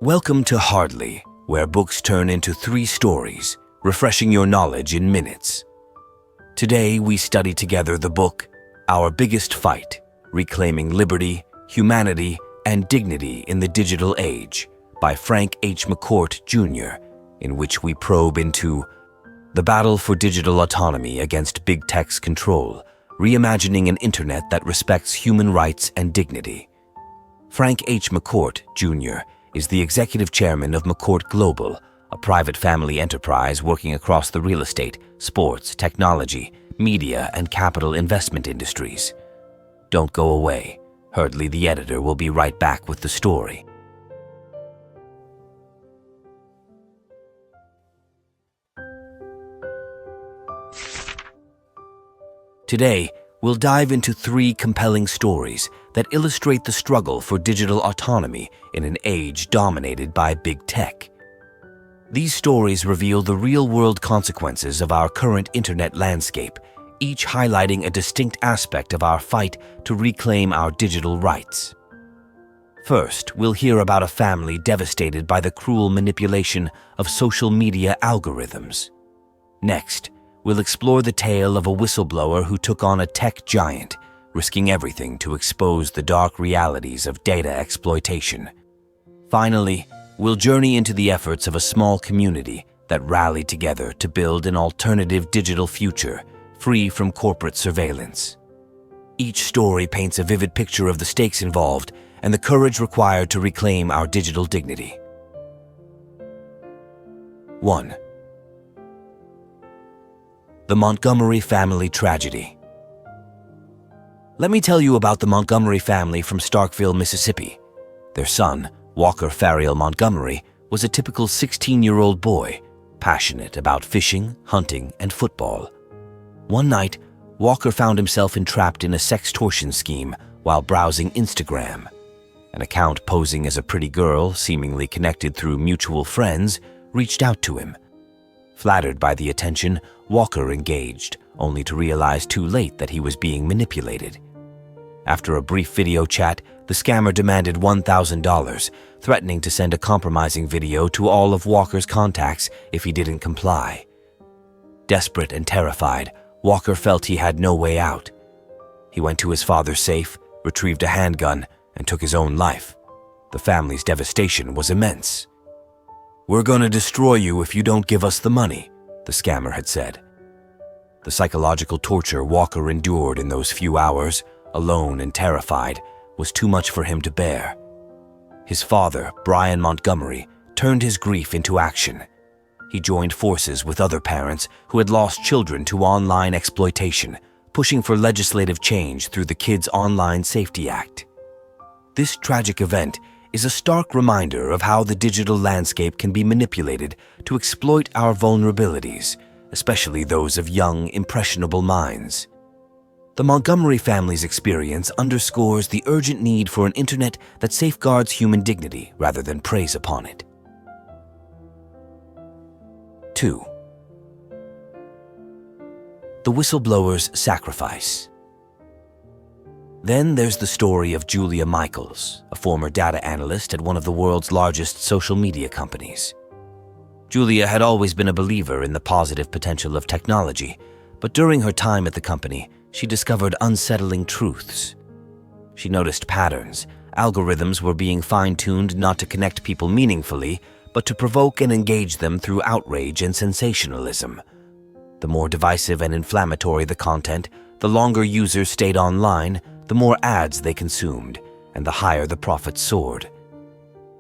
Welcome to Hardly, where books turn into 3 stories, refreshing your knowledge in minutes. Today, we study together the book, Our Biggest Fight, Reclaiming Liberty, Humanity, and Dignity in the Digital Age, by Frank H. McCourt, Jr., in which we probe into the battle for digital autonomy against big tech's control, reimagining an internet that respects human rights and dignity. Frank H. McCourt, Jr., is the executive chairman of McCourt Global, a private family enterprise working across the real estate, sports, technology, media, and capital investment industries. Don't go away. Hardly the editor will be right back with the story. Today, we'll dive into 3 compelling stories that illustrate the struggle for digital autonomy in an age dominated by big tech. These stories reveal the real-world consequences of our current internet landscape, each highlighting a distinct aspect of our fight to reclaim our digital rights. First, we'll hear about a family devastated by the cruel manipulation of social media algorithms. Next, we'll explore the tale of a whistleblower who took on a tech giant, risking everything to expose the dark realities of data exploitation. Finally, we'll journey into the efforts of a small community that rallied together to build an alternative digital future, free from corporate surveillance. Each story paints a vivid picture of the stakes involved and the courage required to reclaim our digital dignity. 1. The Montgomery family tragedy. Let me tell you about the Montgomery family from Starkville, Mississippi. Their son, Walker Farriel Montgomery, was a typical 16-year-old boy, passionate about fishing, hunting, and football. One night, Walker found himself entrapped in a sextortion scheme while browsing Instagram. An account posing as a pretty girl, seemingly connected through mutual friends, reached out to him. Flattered by the attention, Walker engaged, only to realize too late that he was being manipulated. After a brief video chat, the scammer demanded $1,000, threatening to send a compromising video to all of Walker's contacts if he didn't comply. Desperate and terrified, Walker felt he had no way out. He went to his father's safe, retrieved a handgun, and took his own life. The family's devastation was immense. "We're going to destroy you if you don't give us the money," the scammer had said. The psychological torture Walker endured in those few hours, alone and terrified, was too much for him to bear. His father, Brian Montgomery, turned his grief into action. He joined forces with other parents who had lost children to online exploitation, pushing for legislative change through the Kids Online Safety Act. This tragic event is a stark reminder of how the digital landscape can be manipulated to exploit our vulnerabilities, especially those of young, impressionable minds. The Montgomery family's experience underscores the urgent need for an internet that safeguards human dignity rather than preys upon it. 2. The whistleblower's sacrifice. Then there's the story of Julia Michaels, a former data analyst at one of the world's largest social media companies. Julia had always been a believer in the positive potential of technology, but during her time at the company, she discovered unsettling truths. She noticed patterns. Algorithms were being fine-tuned not to connect people meaningfully, but to provoke and engage them through outrage and sensationalism. The more divisive and inflammatory the content, the longer users stayed online, the more ads they consumed, and the higher the profits soared.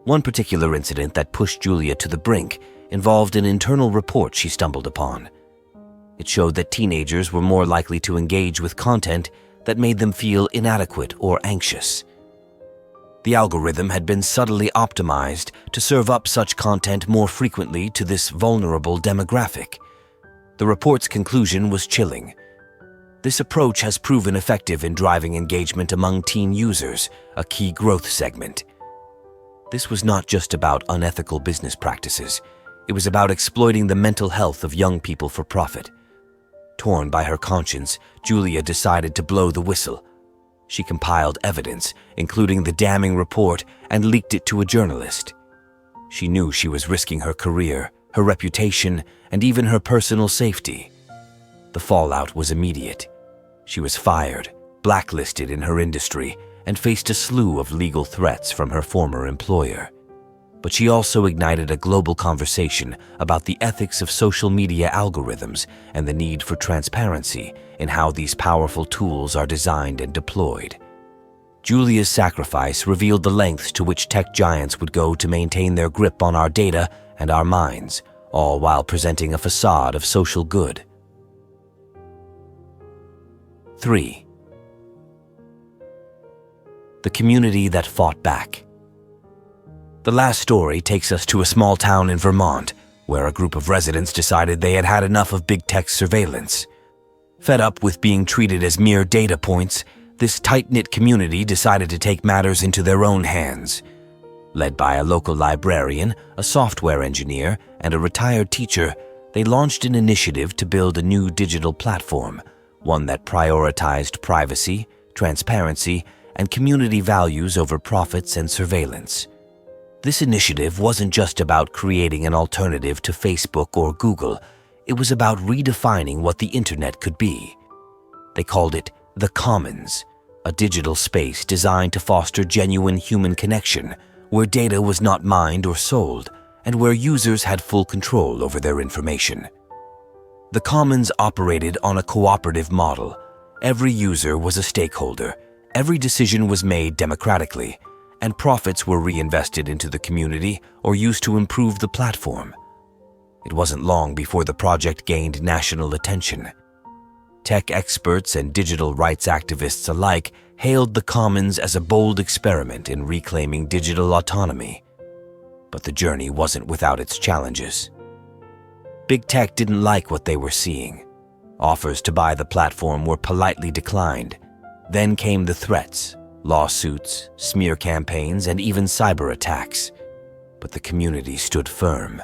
One particular incident that pushed Julia to the brink involved an internal report she stumbled upon. It showed that teenagers were more likely to engage with content that made them feel inadequate or anxious. The algorithm had been subtly optimized to serve up such content more frequently to this vulnerable demographic. The report's conclusion was chilling. This approach has proven effective in driving engagement among teen users, a key growth segment. This was not just about unethical business practices. It was about exploiting the mental health of young people for profit. Torn by her conscience, Julia decided to blow the whistle. She compiled evidence, including the damning report, and leaked it to a journalist. She knew she was risking her career, her reputation, and even her personal safety. The fallout was immediate. She was fired, blacklisted in her industry, and faced a slew of legal threats from her former employer. But she also ignited a global conversation about the ethics of social media algorithms and the need for transparency in how these powerful tools are designed and deployed. Julia's sacrifice revealed the lengths to which tech giants would go to maintain their grip on our data and our minds, all while presenting a facade of social good. 3. The community that fought back. The last story takes us to a small town in Vermont, where a group of residents decided they had had enough of big tech surveillance. Fed up with being treated as mere data points, this tight-knit community decided to take matters into their own hands. Led by a local librarian, a software engineer, and a retired teacher, they launched an initiative to build a new digital platform, one that prioritized privacy, transparency, and community values over profits and surveillance. This initiative wasn't just about creating an alternative to Facebook or Google. It was about redefining what the internet could be. They called it the Commons, a digital space designed to foster genuine human connection, where data was not mined or sold, and where users had full control over their information. The Commons operated on a cooperative model. Every user was a stakeholder, every decision was made democratically, and profits were reinvested into the community or used to improve the platform. It wasn't long before the project gained national attention. Tech experts and digital rights activists alike hailed the Commons as a bold experiment in reclaiming digital autonomy. But the journey wasn't without its challenges. Big tech didn't like what they were seeing. Offers to buy the platform were politely declined. Then came the threats, lawsuits, smear campaigns, and even cyber attacks. But the community stood firm.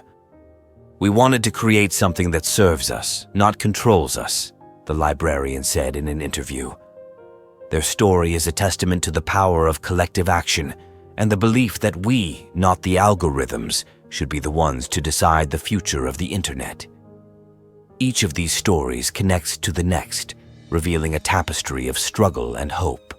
"We wanted to create something that serves us, not controls us," the librarian said in an interview. Their story is a testament to the power of collective action and the belief that we, not the algorithms, should be the ones to decide the future of the internet. Each of these stories connects to the next, revealing a tapestry of struggle and hope.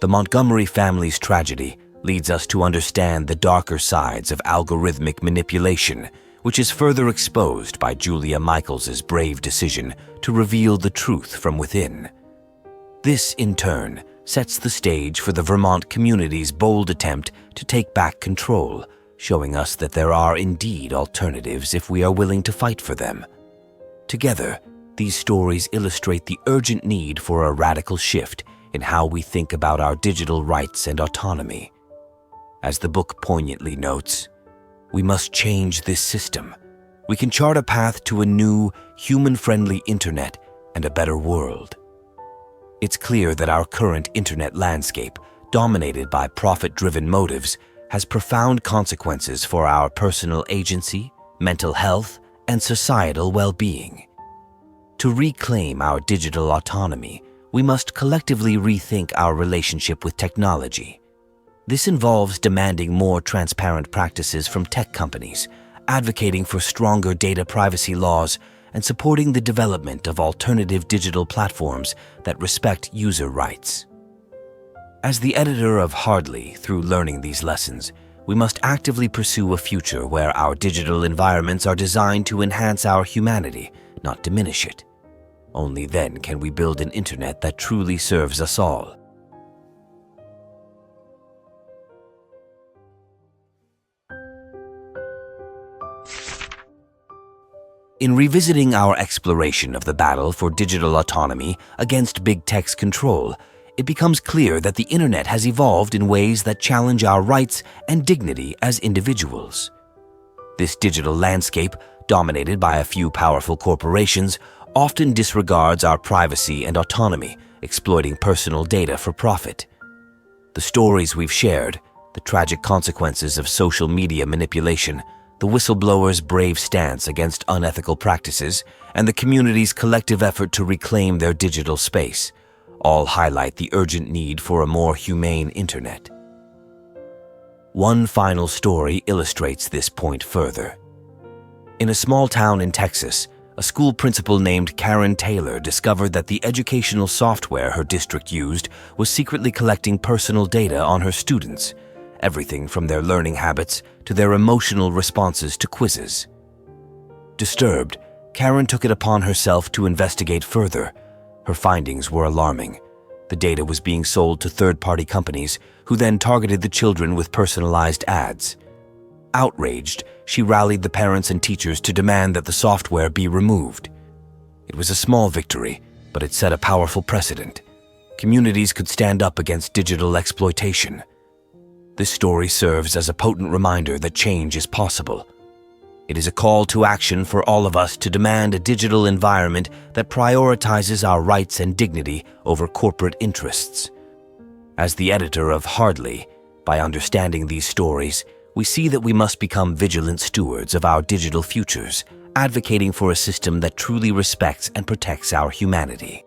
The Montgomery family's tragedy leads us to understand the darker sides of algorithmic manipulation, which is further exposed by Julia Michaels's brave decision to reveal the truth from within. This, in turn, sets the stage for the Vermont community's bold attempt to take back control, showing us that there are indeed alternatives if we are willing to fight for them. Together, these stories illustrate the urgent need for a radical shift in how we think about our digital rights and autonomy. As the book poignantly notes, we must change this system. We can chart a path to a new, human-friendly internet and a better world. It's clear that our current internet landscape, dominated by profit-driven motives, has profound consequences for our personal agency, mental health, and societal well-being. To reclaim our digital autonomy, we must collectively rethink our relationship with technology. This involves demanding more transparent practices from tech companies, advocating for stronger data privacy laws, and supporting the development of alternative digital platforms that respect user rights. As the editor of Hardly, through learning these lessons, we must actively pursue a future where our digital environments are designed to enhance our humanity, not diminish it. Only then can we build an internet that truly serves us all. In revisiting our exploration of the battle for digital autonomy against big tech's control, it becomes clear that the internet has evolved in ways that challenge our rights and dignity as individuals. This digital landscape, dominated by a few powerful corporations, often disregards our privacy and autonomy, exploiting personal data for profit. The stories we've shared, the tragic consequences of social media manipulation, the whistleblower's brave stance against unethical practices, and the community's collective effort to reclaim their digital space, all highlight the urgent need for a more humane internet. One final story illustrates this point further. In a small town in Texas, a school principal named Karen Taylor discovered that the educational software her district used was secretly collecting personal data on her students, everything from their learning habits to their emotional responses to quizzes. Disturbed, Karen took it upon herself to investigate further. Her findings were alarming. The data was being sold to third-party companies who then targeted the children with personalized ads. Outraged, she rallied the parents and teachers to demand that the software be removed. It was a small victory, but it set a powerful precedent. Communities could stand up against digital exploitation. This story serves as a potent reminder that change is possible. It is a call to action for all of us to demand a digital environment that prioritizes our rights and dignity over corporate interests. As the editor of Hardly, by understanding these stories, we see that we must become vigilant stewards of our digital futures, advocating for a system that truly respects and protects our humanity.